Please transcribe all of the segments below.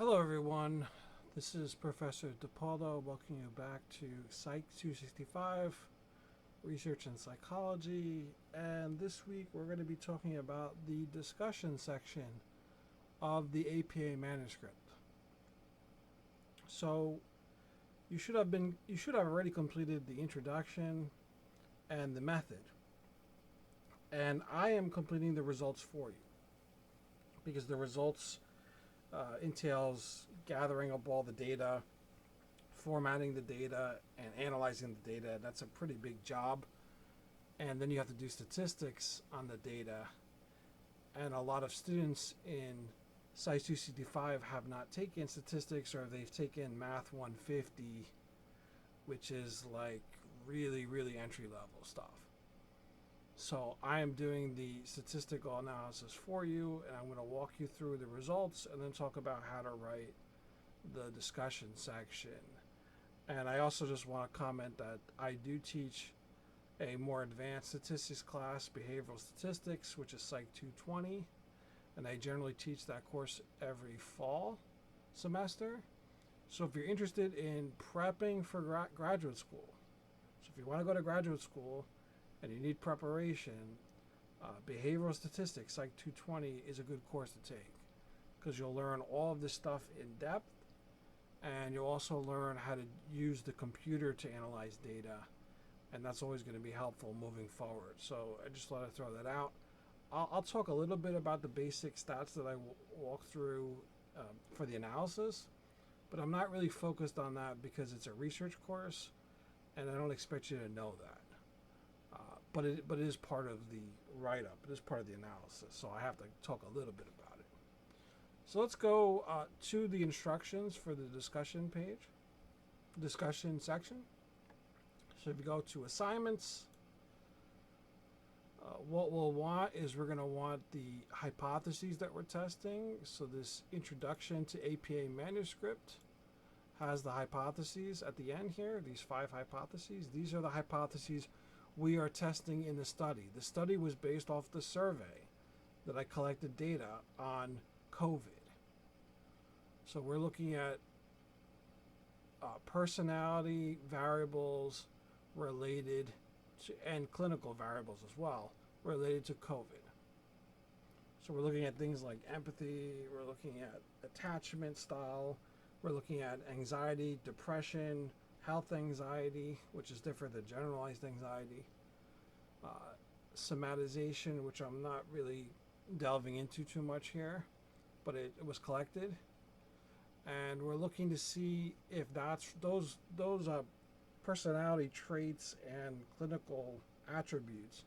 Hello, everyone. This is Professor DePaulo welcoming you back to Psych 265, Research in Psychology. And this week we're going to be talking about the discussion section of the APA manuscript. So you should have already completed the introduction and the method. And I am completing the results for you because the results entails gathering up all the data, formatting the data, and analyzing the data. That's a pretty big job. And then you have to do statistics on the data. And a lot of students in Psych 265 have not taken statistics, or they've taken Math 150, which is like really, really entry level stuff. So I am doing the statistical analysis for you, and I'm going to walk you through the results and then talk about how to write the discussion section. And I also just want to comment that I do teach a more advanced statistics class, behavioral statistics, which is Psych 220, and I generally teach that course every fall semester. So if you're interested in prepping for graduate school, so if you want to go to graduate school and you need preparation, behavioral statistics, Psych 220, is a good course to take because you'll learn all of this stuff in depth, and you'll also learn how to use the computer to analyze data, and that's always going to be helpful moving forward. So I just thought I'd throw that out. I'll talk a little bit about the basic stats that I walk through for the analysis, but I'm not really focused on that because it's a research course, and I don't expect you to know that. But it is part of the write-up. It is part of the analysis, so I have to talk a little bit about it. So let's go to the instructions for the discussion section. So if you go to assignments, what we'll want is we're going to want the hypotheses that we're testing. So this introduction to APA manuscript has the hypotheses at the end here, these 5 hypotheses. These are the hypotheses we are testing in the study. The study was based off the survey that I collected data on COVID. So we're looking at personality variables related to, and clinical variables as well, related to COVID. So we're looking at things like empathy, we're looking at attachment style, we're looking at anxiety, depression, health anxiety, which is different than generalized anxiety, somatization, which I'm not really delving into too much here, but it was collected. And we're looking to see if that's those personality traits and clinical attributes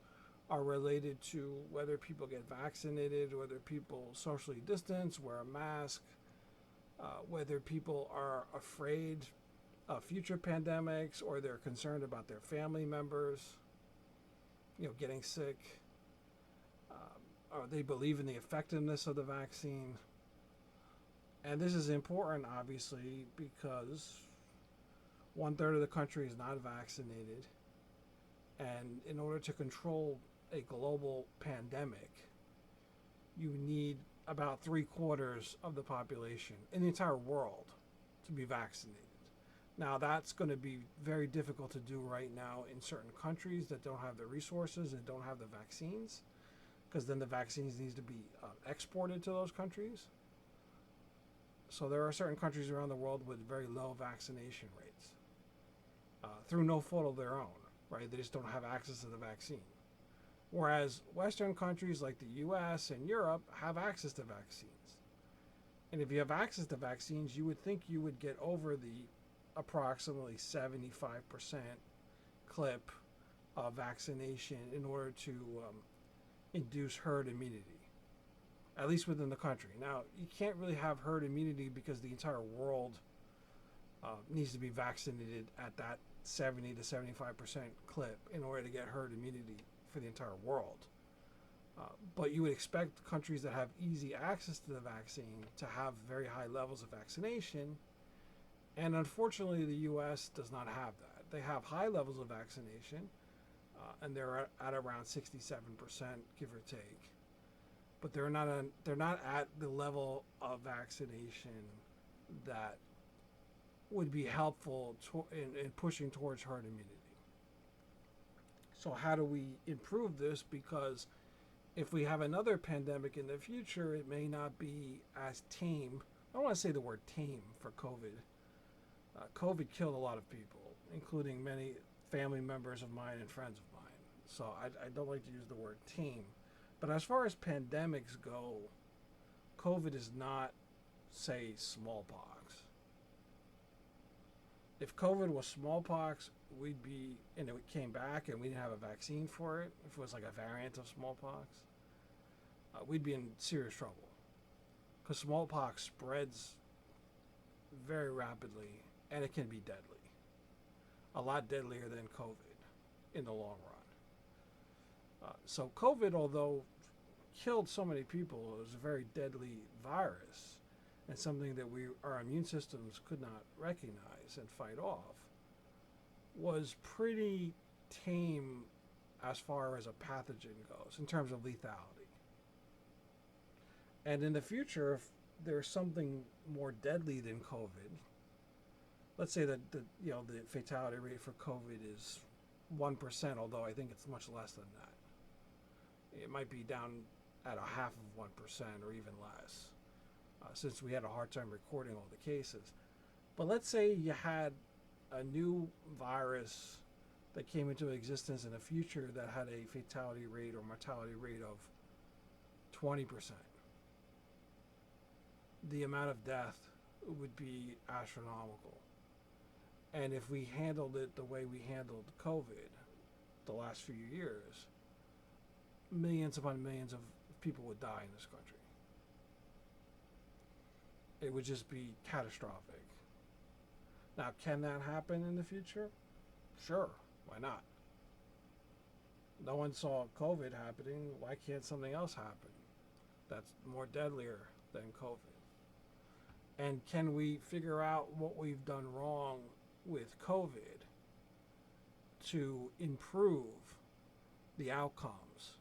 are related to whether people get vaccinated, whether people socially distance, wear a mask, whether people are afraid of future pandemics, or they're concerned about their family members, getting sick, or they believe in the effectiveness of the vaccine. And this is important, obviously, because 1/3 of the country is not vaccinated. And in order to control a global pandemic, you need about 3/4 of the population in the entire world to be vaccinated. Now, that's going to be very difficult to do right now in certain countries that don't have the resources and don't have the vaccines, because then the vaccines need to be exported to those countries. So there are certain countries around the world with very low vaccination rates through no fault of their own, right? They just don't have access to the vaccine. Whereas Western countries like the US and Europe have access to vaccines. And if you have access to vaccines, you would think you would get over the approximately 75% clip of vaccination in order to induce herd immunity, at least within the country. Now, you can't really have herd immunity because the entire world needs to be vaccinated at that 70 to 75% clip in order to get herd immunity for the entire world. But you would expect countries that have easy access to the vaccine to have very high levels of vaccination. And unfortunately, the U.S. does not have that. They have high levels of vaccination, and they're at around 67%, give or take. But they're not at the level of vaccination that would be helpful in pushing towards herd immunity. So how do we improve this? Because if we have another pandemic in the future, it may not be as tame. I don't want to say the word tame for COVID. COVID killed a lot of people, including many family members of mine and friends of mine. So I don't like to use the word tame. But as far as pandemics go, COVID is not, say, smallpox. If COVID was smallpox, we'd be, and it came back and we didn't have a vaccine for it, if it was like a variant of smallpox, we'd be in serious trouble. Because smallpox spreads very rapidly and it can be deadly. A lot deadlier than COVID in the long run. So COVID, although killed so many people, it was a very deadly virus and something that our immune systems could not recognize and fight off, was pretty tame as far as a pathogen goes in terms of lethality. And in the future, if there's something more deadly than COVID, let's say that the fatality rate for COVID is 1%, although I think it's much less than that. It might be down at a half of 1% or even less, since we had a hard time recording all the cases. But let's say you had a new virus that came into existence in the future that had a fatality rate or mortality rate of 20%. The amount of death would be astronomical. And if we handled it the way we handled COVID the last few years, millions upon millions of people would die in this country. It would just be catastrophic. Now, can that happen in the future? Sure, why not? No one saw COVID happening. Why can't something else happen that's more deadlier than COVID? And can we figure out what we've done wrong with COVID to improve the outcomes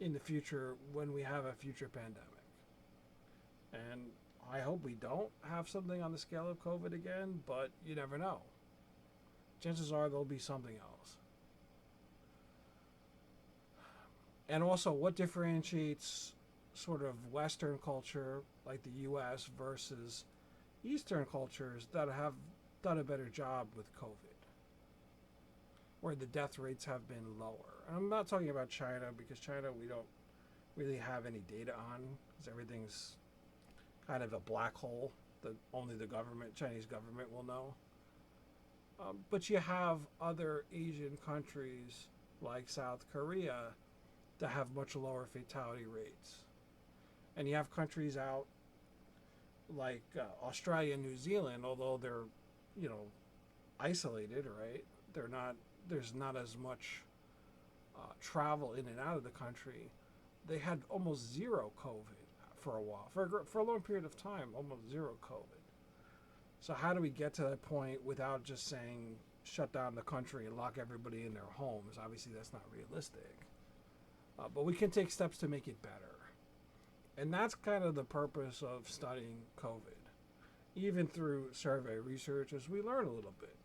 in the future when we have a future pandemic? And I hope we don't have something on the scale of COVID again, but you never know. Chances are there'll be something else. And also, what differentiates sort of Western culture, like the US, versus Eastern cultures that have done a better job with COVID, where the death rates have been lower? And I'm not talking about China, because China we don't really have any data on, because everything's kind of a black hole that only the Chinese government will know. But you have other Asian countries like South Korea that have much lower fatality rates. And you have countries out like Australia and New Zealand, although they're, isolated, right? There's not as much travel in and out of the country. They had almost zero COVID for a while, for a long period of time, almost zero COVID. So how do we get to that point without just saying shut down the country and lock everybody in their homes? Obviously, that's not realistic. But we can take steps to make it better. And that's kind of the purpose of studying COVID. Even through survey research, as we learn a little bit.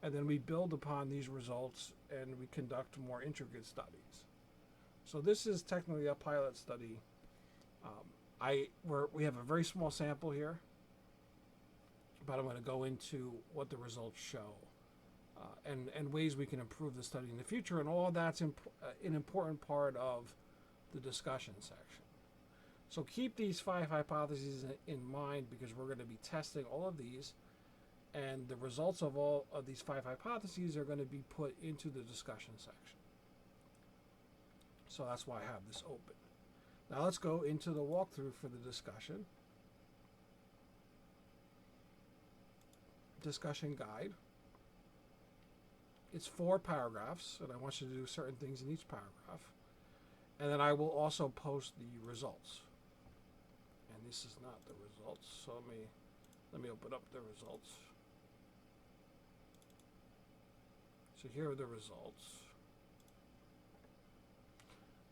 And then we build upon these results and we conduct more intricate studies. So this is technically a pilot study. We have a very small sample here, but I'm going to go into what the results show and ways we can improve the study in the future. And all that's an important part of the discussion section. So keep these 5 hypotheses in mind, because we're going to be testing all of these, and the results of all of these 5 hypotheses are going to be put into the discussion section. So that's why I have this open. Now let's go into the walkthrough for the discussion. Discussion guide. It's 4 paragraphs, and I want you to do certain things in each paragraph. And then I will also post the results. And this is not the results, so let me open up the results. So here are the results.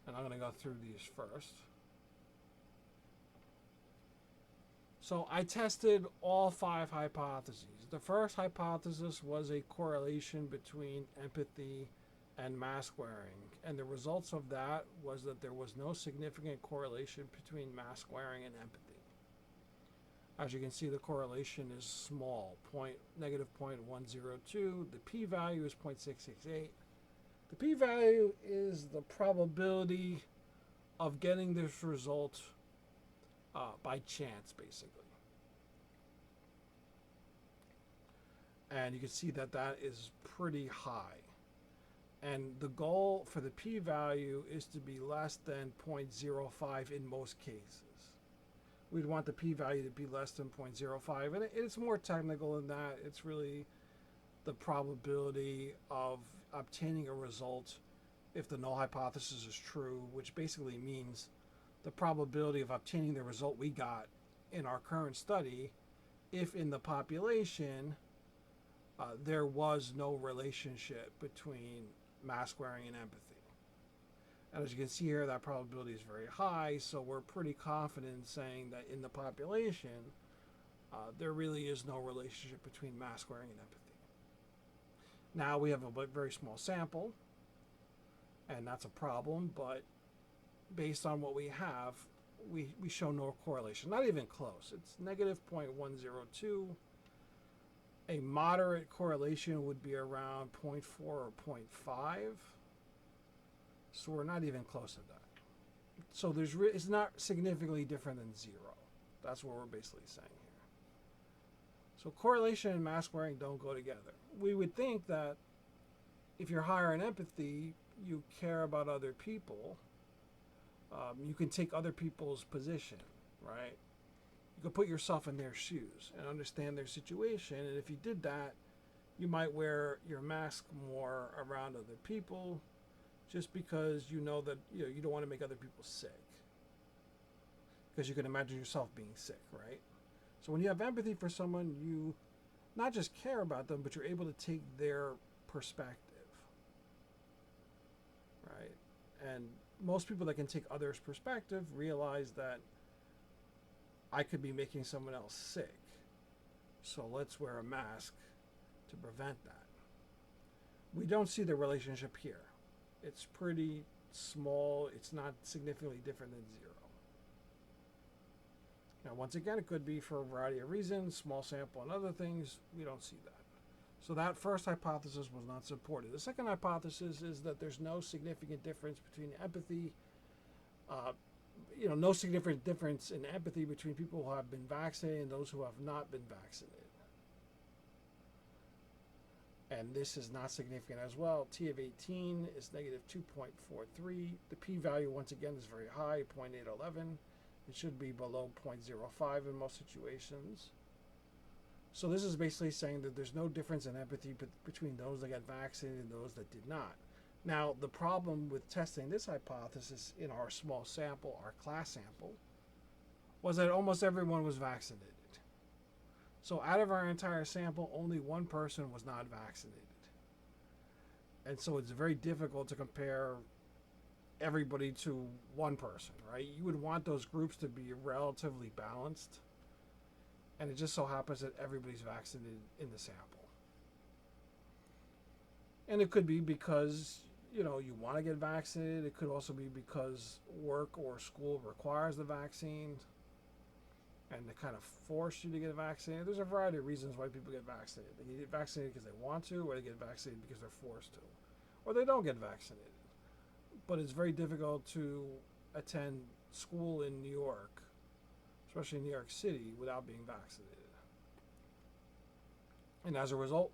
And I'm going to go through these first. So I tested all 5 hypotheses. The first hypothesis was a correlation between empathy and mask wearing. And the results of that was that there was no significant correlation between mask wearing and empathy. As you can see, the correlation is small, negative 0.102. The p-value is 0.668. The p-value is the probability of getting this result by chance, basically. And you can see that that is pretty high. And the goal for the p-value is to be less than 0.05 in most cases. We'd want the p-value to be less than 0.05, and it's more technical than that. It's really the probability of obtaining a result if the null hypothesis is true, which basically means the probability of obtaining the result we got in our current study if in the population there was no relationship between mask wearing and empathy. And as you can see here, that probability is very high, so we're pretty confident in saying that in the population, there really is no relationship between mask wearing and empathy. Now we have a very small sample, and that's a problem, but based on what we have, we show no correlation, not even close. It's negative 0.102. A moderate correlation would be around 0.4 or 0.5. So we're not even close to that. So it's not significantly different than 0. That's what we're basically saying here. So correlation and mask wearing don't go together. We would think that if you're higher in empathy, you care about other people. You can take other people's position, right? You can put yourself in their shoes and understand their situation. And if you did that, you might wear your mask more around other people, just because you know that you don't want to make other people sick. Because you can imagine yourself being sick, right? So when you have empathy for someone, you not just care about them, but you're able to take their perspective, right? And most people that can take others' perspective realize that I could be making someone else sick. So let's wear a mask to prevent that. We don't see the relationship here. It's pretty small. It's not significantly different than 0. Now, once again, it could be for a variety of reasons, small sample and other things. We don't see that. So that first hypothesis was not supported. The second hypothesis is that there's no significant difference between empathy, no significant difference in empathy between people who have been vaccinated and those who have not been vaccinated. And this is not significant as well. T of 18 is negative 2.43. The p-value, once again, is very high, 0.811. It should be below 0.05 in most situations. So this is basically saying that there's no difference in empathy between those that got vaccinated and those that did not. Now, the problem with testing this hypothesis in our small sample, our class sample, was that almost everyone was vaccinated. So out of our entire sample, only one person was not vaccinated. And so it's very difficult to compare everybody to one person, right? You would want those groups to be relatively balanced. And it just so happens that everybody's vaccinated in the sample. And it could be because, you want to get vaccinated. It could also be because work or school requires the vaccine and they kind of force you to get vaccinated. There's a variety of reasons why people get vaccinated. They get vaccinated because they want to, or they get vaccinated because they're forced to, or they don't get vaccinated. But it's very difficult to attend school in New York, especially in New York City, without being vaccinated. And as a result,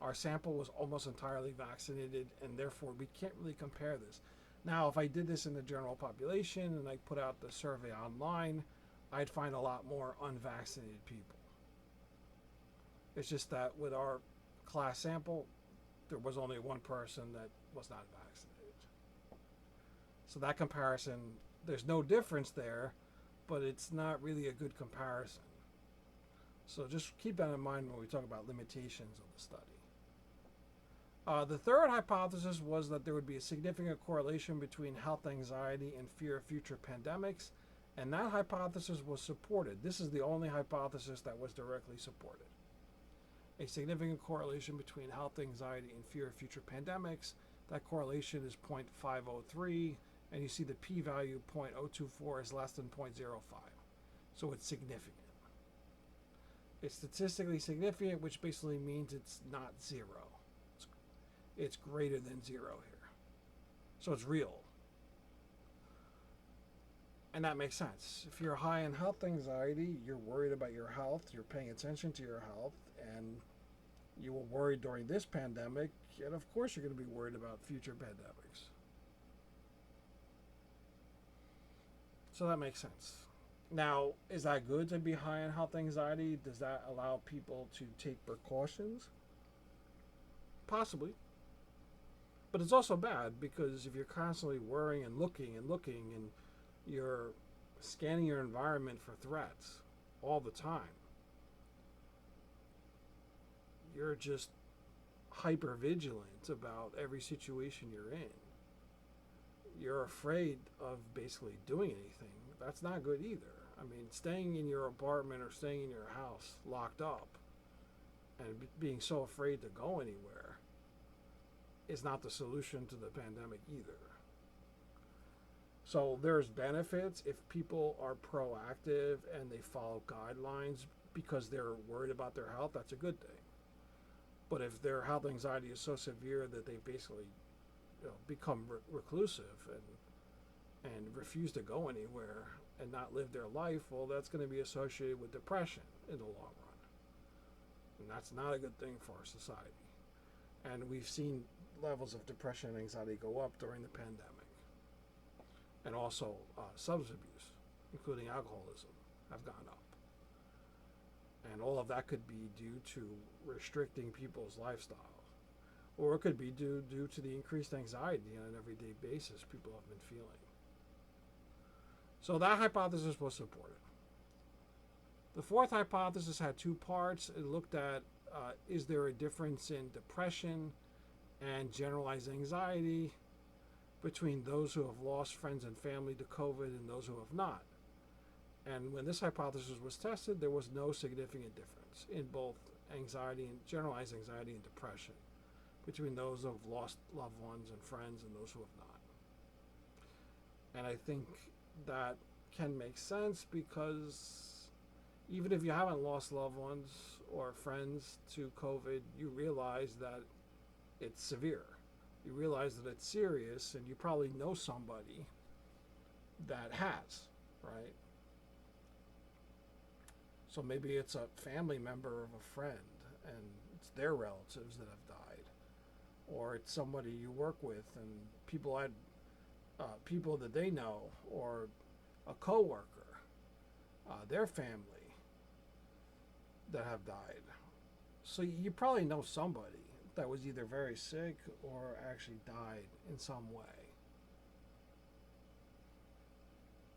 our sample was almost entirely vaccinated, and therefore we can't really compare this. Now, if I did this in the general population and I put out the survey online, I'd find a lot more unvaccinated people. It's just that with our class sample, there was only one person that was not vaccinated. So that comparison, there's no difference there, but it's not really a good comparison. So just keep that in mind when we talk about limitations of the study. The third hypothesis was that there would be a significant correlation between health anxiety and fear of future pandemics And that hypothesis was supported. This is the only hypothesis that was directly supported. A significant correlation between health anxiety and fear of future pandemics. That correlation is 0.503, and you see the p-value 0.024 is less than 0.05. So it's significant. It's statistically significant, which basically means it's not zero. It's greater than zero here. So it's real. And that makes sense. If you're high in health anxiety, you're worried about your health, you're paying attention to your health, and you were worried during this pandemic, and of course you're going to be worried about future pandemics. So that makes sense. Now, is that good to be high in health anxiety? Does that allow people to take precautions? Possibly. But it's also bad because if you're constantly worrying and looking and you're scanning your environment for threats all the time, you're just hyper vigilant about every situation you're in. You're afraid of basically doing anything. That's not good either. I mean, staying in your apartment or staying in your house locked up and being so afraid to go anywhere is not the solution to the pandemic either. So there's benefits if people are proactive and they follow guidelines because they're worried about their health. That's a good thing. But if their health anxiety is so severe that they basically, become reclusive and refuse to go anywhere and not live their life, well, that's going to be associated with depression in the long run. And that's not a good thing for our society. And we've seen levels of depression and anxiety go up during the pandemic. And also substance abuse, including alcoholism, have gone up. And all of that could be due to restricting people's lifestyle. Or it could be due to the increased anxiety on an everyday basis people have been feeling. So that hypothesis was supported. The fourth hypothesis had two parts. It looked at is there a difference in depression and generalized anxiety between those who have lost friends and family to COVID and those who have not. And when this hypothesis was tested, there was no significant difference in both anxiety and generalized anxiety and depression between those who have lost loved ones and friends and those who have not. And I think that can make sense because even if you haven't lost loved ones or friends to COVID, you realize that it's severe. You realize that it's serious, and you probably know somebody that has, right? So maybe it's a family member of a friend, and it's their relatives that have died. Or it's somebody you work with, and people that they know, or a coworker, their family that have died. So you probably know somebody that was either very sick or actually died in some way.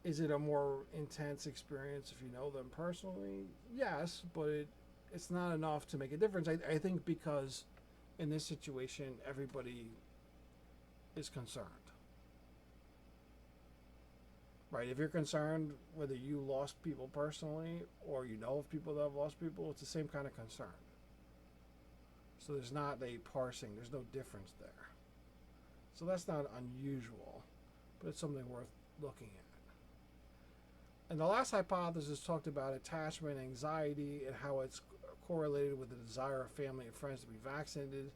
Is it a more intense experience if you know them personally? Yes, but it's not enough to make a difference. I think because in this situation, everybody is concerned. Right? If you're concerned whether you lost people personally or you know of people that have lost people, it's the same kind of concern. So there's not a parsing, there's no difference there. So that's not unusual, but it's something worth looking at. And the last hypothesis talked about attachment anxiety and how it's correlated with the desire of family and friends to be vaccinated.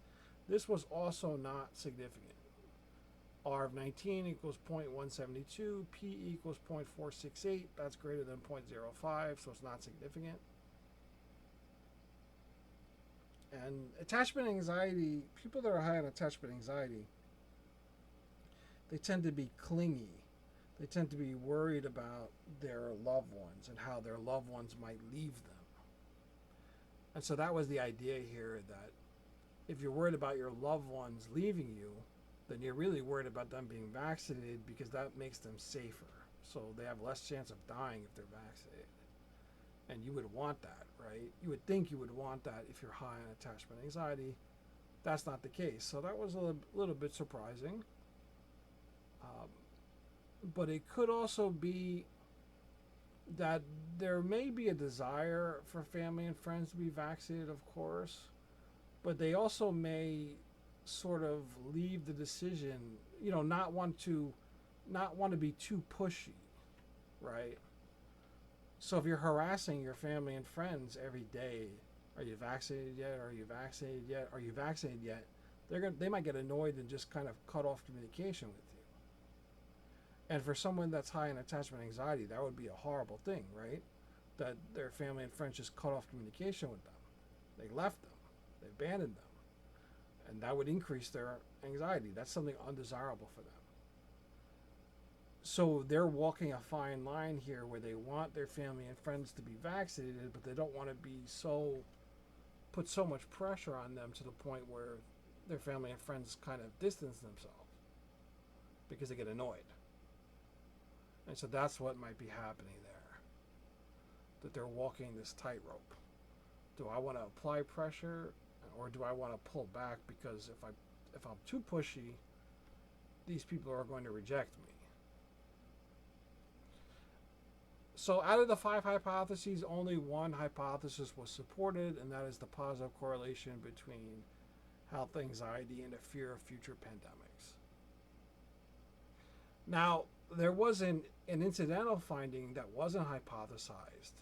This was also not significant. R of 19 equals 0.172, P equals 0.468, that's greater than 0.05, so it's not significant. And attachment anxiety, people that are high on attachment anxiety, they tend to be clingy. They tend to be worried about their loved ones and how their loved ones might leave them. And so that was the idea here, that if you're worried about your loved ones leaving you, then you're really worried about them being vaccinated because that makes them safer. So they have less chance of dying if they're vaccinated. And you would want that, right? You would think you would want that if you're high on attachment anxiety. That's not the case. So that was a little bit surprising. But it could also be that there may be a desire for family and friends to be vaccinated, of course, but they also may sort of leave the decision, not want to be too pushy, right? So if you're harassing your family and friends every day, are you vaccinated yet? Are you vaccinated yet? Are you vaccinated yet? They might get annoyed and just kind of cut off communication with you. And for someone that's high in attachment anxiety, that would be a horrible thing, right? That their family and friends just cut off communication with them. They left them. They abandoned them. And that would increase their anxiety. That's something undesirable for them. So they're walking a fine line here where they want their family and friends to be vaccinated, but they don't want to put so much pressure on them to the point where their family and friends kind of distance themselves because they get annoyed. And so that's what might be happening there. That they're walking this tightrope. Do I want to apply pressure, or do I want to pull back, because if I'm too pushy, these people are going to reject me. So out of the 5 hypotheses, only one hypothesis was supported, and that is the positive correlation between health anxiety and a fear of future pandemics. Now, there was an incidental finding that wasn't hypothesized,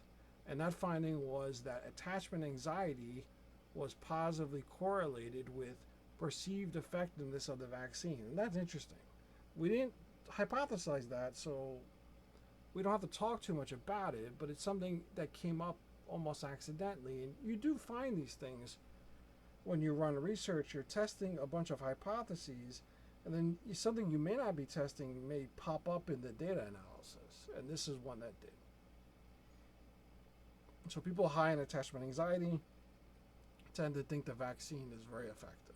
and that finding was that attachment anxiety was positively correlated with perceived effectiveness of the vaccine. And that's interesting. We didn't hypothesize that, so we don't have to talk too much about it, but it's something that came up almost accidentally. And you do find these things when you run research. You're testing a bunch of hypotheses, and then something you may not be testing may pop up in the data analysis. And this is one that did. So people high in attachment anxiety tend to think the vaccine is very effective.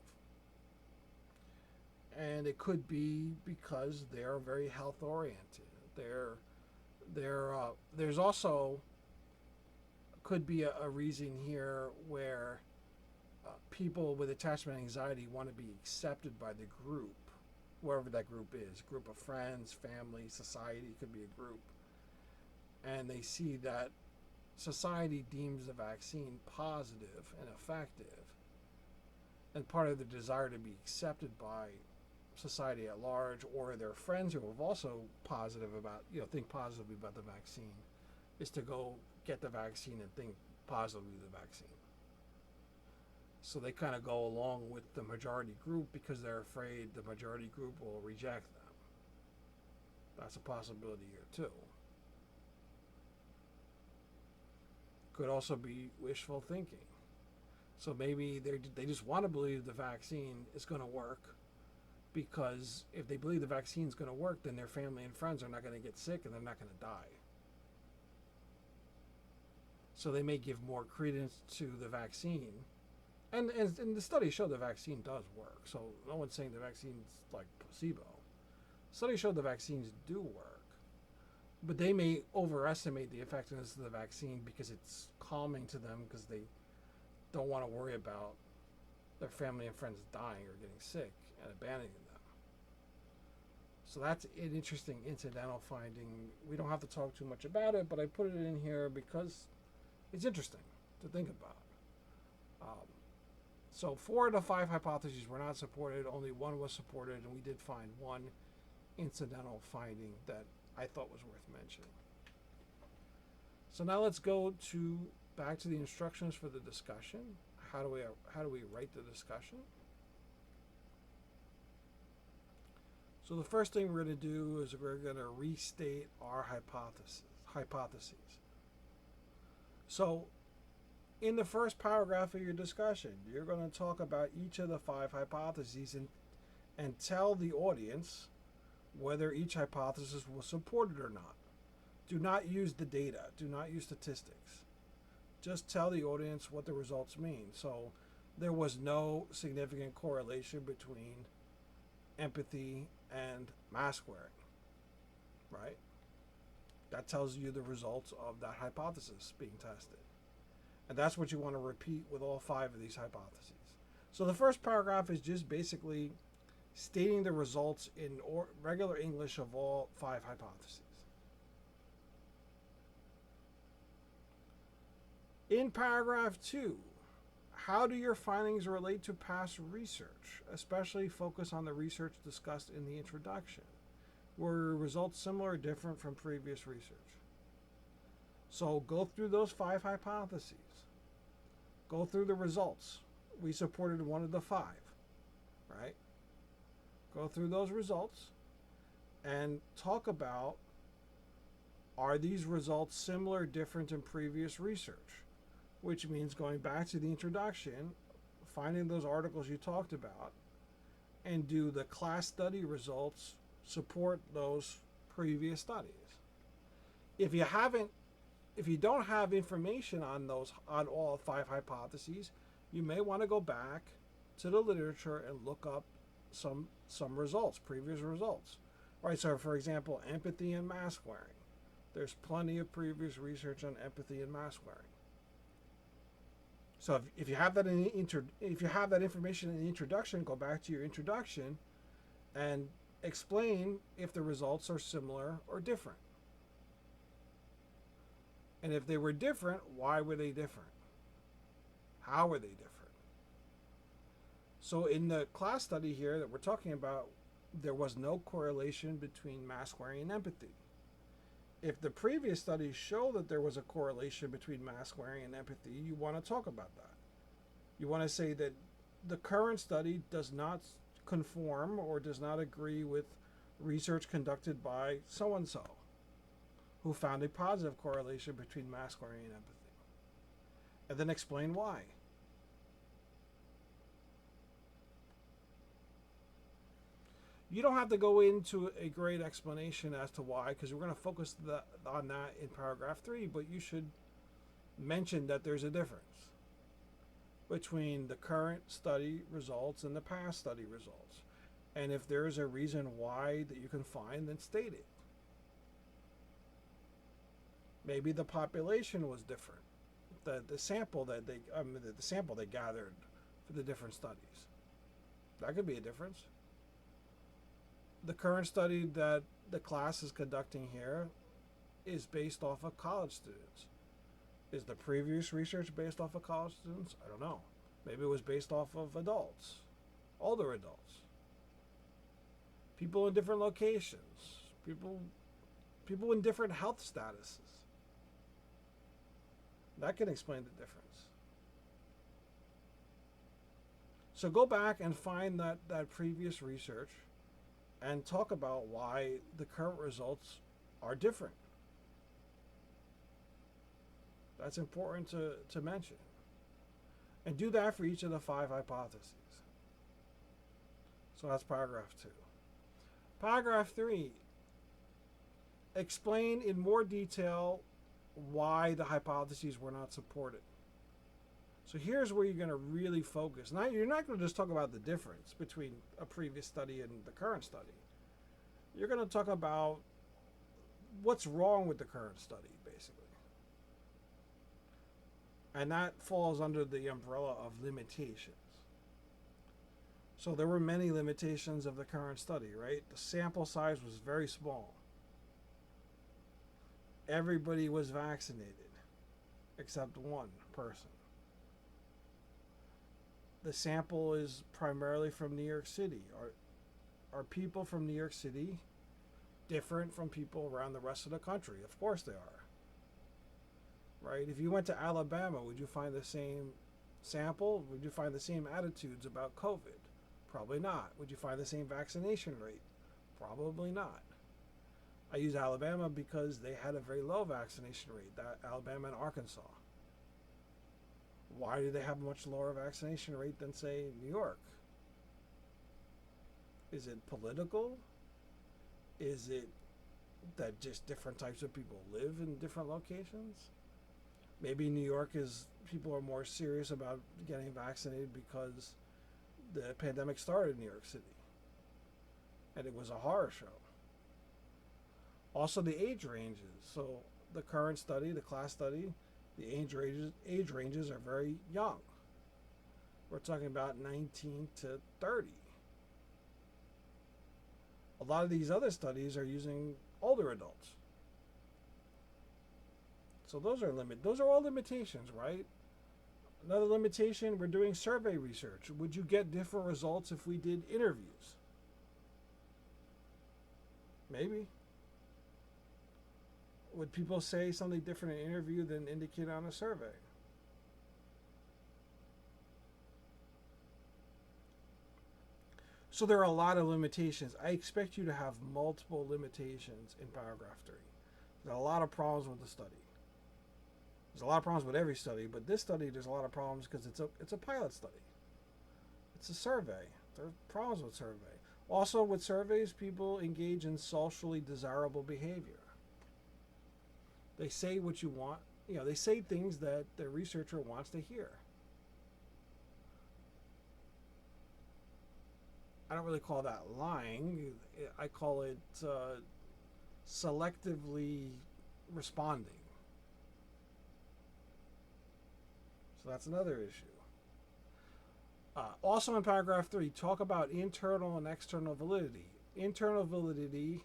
And it could be because they're very health oriented. There's also could be a reason here where people with attachment anxiety want to be accepted by the group, wherever that group is, a group of friends, family, society, could be a group. And they see that society deems the vaccine positive and effective, and part of the desire to be accepted by society at large, or their friends who have also think positively about the vaccine, is to go get the vaccine and think positively of the vaccine. So they kind of go along with the majority group because they're afraid the majority group will reject them. That's a possibility here too. Could also be wishful thinking. So maybe they just want to believe the vaccine is going to work, because if they believe the vaccine is going to work, then their family and friends are not going to get sick and they're not going to die. So they may give more credence to the vaccine. And the studies show the vaccine does work. So no one's saying the vaccine's like placebo. Studies show the vaccines do work. But they may overestimate the effectiveness of the vaccine because it's calming to them, because they don't want to worry about their family and friends dying or getting sick and abandoning them. So that's an interesting incidental finding. We don't have to talk too much about it, but I put it in here because it's interesting to think about. So 4 of the 5 hypotheses were not supported, only one was supported, and we did find one incidental finding that I thought was worth mentioning. So now let's go back to the instructions for the discussion. How do we write the discussion? So the first thing we're going to do is we're going to restate our hypotheses. So in the first paragraph of your discussion, you're going to talk about each of the 5 hypotheses and tell the audience whether each hypothesis was supported or not. Do not use the data. Do not use statistics. Just tell the audience what the results mean. So there was no significant correlation between empathy and mask wearing, right? That tells you the results of that hypothesis being tested. And that's what you want to repeat with all 5 of these hypotheses. So the first paragraph is just basically stating the results in regular English of all 5 hypotheses. In paragraph 2, how do your findings relate to past research, especially focus on the research discussed in the introduction? Were results similar or different from previous research? So go through those 5 hypotheses. Go through the results. We supported one of the 5, right? Go through those results and talk about, are these results similar or different in previous research? Which means going back to the introduction, finding those articles you talked about, and do the class study results support those previous studies? If you don't have information on all 5 hypotheses, you may want to go back to the literature and look up some results, previous results. Right, so for example, empathy and mask wearing. There's plenty of previous research on empathy and mask wearing. So if you have that if you have that information in the introduction, go back to your introduction and explain if the results are similar or different. And if they were different, why were they different? How were they different? So in the class study here that we're talking about, there was no correlation between mask wearing and empathy. If the previous studies show that there was a correlation between mask wearing and empathy, you want to talk about that. You want to say that the current study does not conform or does not agree with research conducted by so-and-so, who found a positive correlation between mask wearing and empathy. And then explain why. You don't have to go into a great explanation as to why, because we're going to focus on that in paragraph 3, but you should mention that there's a difference between the current study results and the past study results. And if there is a reason why that you can find, then state it. Maybe the population was different. The sample that the sample they gathered for the different studies. That could be a difference. The current study that the class is conducting here is based off of college students. Is the previous research based off of college students? I don't know. Maybe it was based off of adults, older adults, people in different locations, people in different health statuses. That can explain the difference. So go back and find that previous research and talk about why the current results are different. That's important to mention. And do that for each of the 5 hypotheses. So that's paragraph 2. Paragraph 3, explain in more detail why the hypotheses were not supported. So here's where you're going to really focus. Now, you're not going to just talk about the difference between a previous study and the current study. You're going to talk about what's wrong with the current study, basically. And that falls under the umbrella of limitations. So there were many limitations of the current study, right? The sample size was very small. Everybody was vaccinated except one person. The sample is primarily from New York City. Are people from New York City different from people around the rest of the country? Of course they are. Right? If you went to Alabama, would you find the same sample? Would you find the same attitudes about COVID? Probably not. Would you find the same vaccination rate? Probably not. I use Alabama because they had a very low vaccination rate, Alabama and Arkansas. Why do they have a much lower vaccination rate than, say, New York? Is it political? Is it that just different types of people live in different locations? Maybe New York people are more serious about getting vaccinated because the pandemic started in New York City. And it was a horror show. Also the age ranges. So the current study, the class study, the age ranges are very young. We're talking about 19 to 30. A lot of these other studies are using older adults. So those are all limitations, right? Another limitation, we're doing survey research. Would you get different results if we did interviews? Maybe. Would people say something different in an interview than indicate on a survey? So there are a lot of limitations. I expect you to have multiple limitations in paragraph 3. There's a lot of problems with the study. There's a lot of problems with every study, but this study there's a lot of problems because it's a pilot study. It's a survey. There are problems with survey. Also with surveys, people engage in socially desirable behavior. They say what you want. They say things that the researcher wants to hear. I don't really call that lying. I call it selectively responding. So that's another issue. Also in paragraph 3, talk about internal and external validity. Internal validity,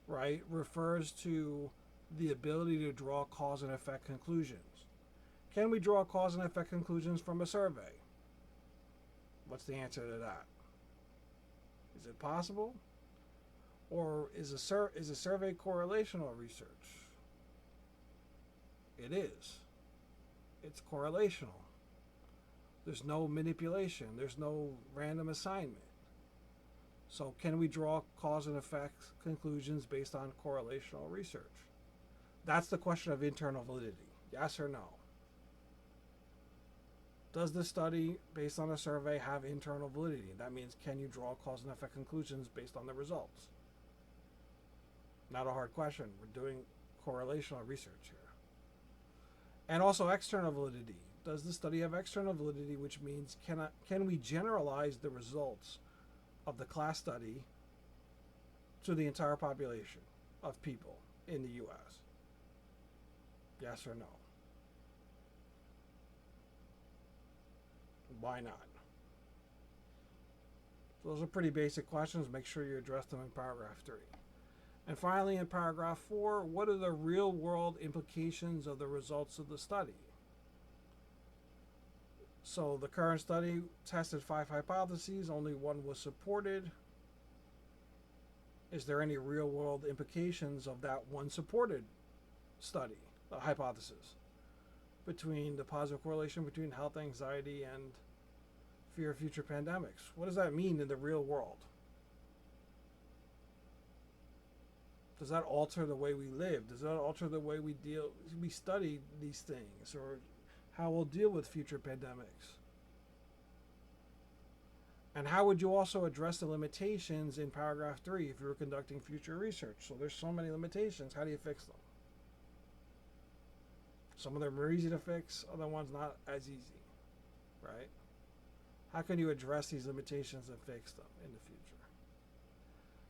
right, refers to the ability to draw cause and effect conclusions. Can we draw cause and effect conclusions from a survey? What's the answer to that? Is it possible? Or is a survey correlational research? It is. It's correlational. There's no manipulation. There's no random assignment. So can we draw cause and effect conclusions based on correlational research? That's the question of internal validity. Yes or no? Does the study based on a survey have internal validity? That means can you draw cause and effect conclusions based on the results? Not a hard question. We're doing correlational research here. And also external validity. Does the study have external validity, which means can we generalize the results of the class study to the entire population of people in the U.S.? Yes or no? Why not? Those are pretty basic questions. Make sure you address them in paragraph 3. And finally, in paragraph 4, what are the real-world implications of the results of the study? So the current study tested 5 hypotheses. Only one was supported. Is there any real-world implications of that one supported study, the hypothesis, between the positive correlation between health, anxiety, and fear of future pandemics? What does that mean in the real world? Does that alter the way we live? Does that alter the way we study these things, or how we'll deal with future pandemics? And how would you also address the limitations in paragraph 3 if you were conducting future research? So there's so many limitations. How do you fix them? Some of them are easy to fix, other ones not as easy, right? How can you address these limitations and fix them in the future?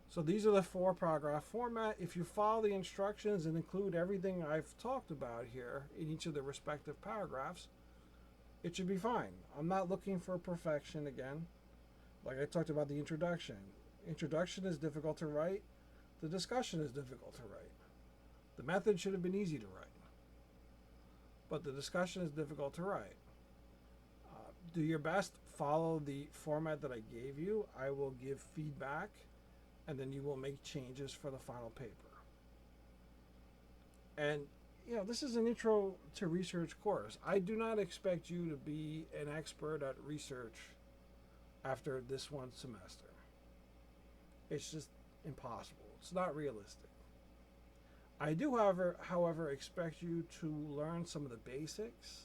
So these are the 4 paragraph format. If you follow the instructions and include everything I've talked about here in each of the respective paragraphs, it should be fine. I'm not looking for perfection again. Like I talked about the introduction. Introduction is difficult to write. The discussion is difficult to write. The method should have been easy to write. But the discussion is difficult to write. Do your best. Follow the format that I gave you. I will give feedback, and then you will make changes for the final paper. And, this is an intro to research course. I do not expect you to be an expert at research after this one semester. It's just impossible. It's not realistic. I do, however, expect you to learn some of the basics,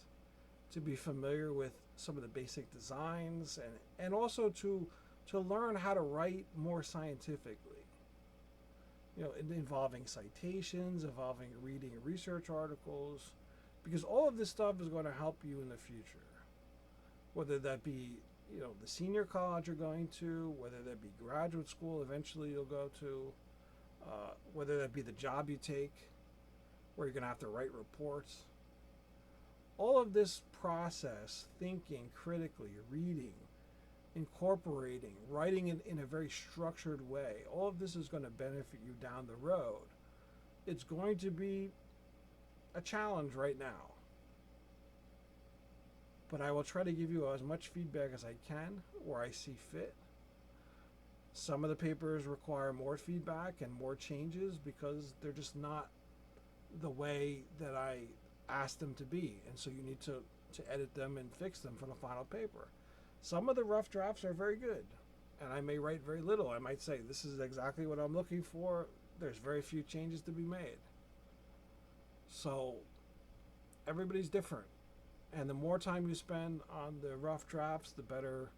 to be familiar with some of the basic designs, and also to learn how to write more scientifically. Involving citations, involving reading research articles, because all of this stuff is going to help you in the future. Whether that be, the senior college you're going to, whether that be graduate school eventually you'll go to, whether that be the job you take, where you're going to have to write reports. All of this process, thinking critically, reading, incorporating, writing in a very structured way, all of this is going to benefit you down the road. It's going to be a challenge right now. But I will try to give you as much feedback as I can where I see fit. Some of the papers require more feedback and more changes because they're just not the way that I asked them to be. And so you need to edit them and fix them for the final paper. Some of the rough drafts are very good, and I may write very little. I might say, this is exactly what I'm looking for. There's very few changes to be made. So everybody's different. And the more time you spend on the rough drafts, the better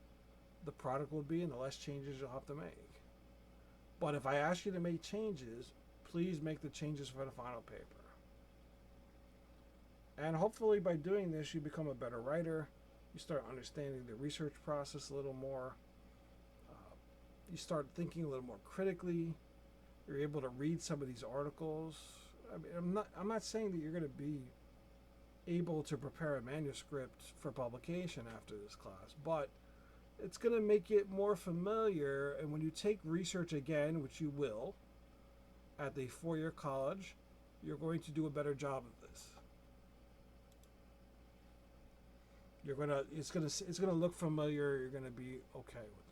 the product will be and the less changes you'll have to make. But if I ask you to make changes, please make the changes for the final paper. And hopefully by doing this, you become a better writer. You start understanding the research process a little more. You start thinking a little more critically. You're able to read some of these articles. I mean, I'm not saying that you're going to be able to prepare a manuscript for publication after this class, but it's going to make it more familiar. And when you take research again, which you will, at the four-year college, you're going to do a better job of this. It's gonna look familiar. You're gonna be okay with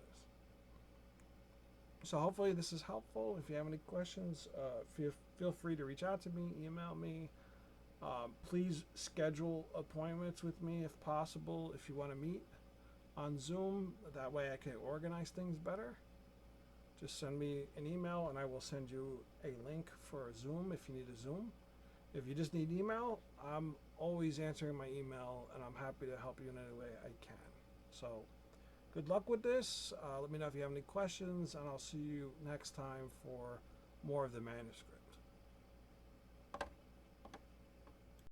this. So hopefully this is helpful. If you have any questions, feel free to reach out to me, email me. Please schedule appointments with me if possible. If you want to meet on Zoom, that way I can organize things better. Just send me an email and I will send you a link for a Zoom if you need a Zoom. If you just need email, I'm always answering my email and I'm happy to help you in any way I can. So good luck with this. Let me know if you have any questions and I'll see you next time for more of the manuscript.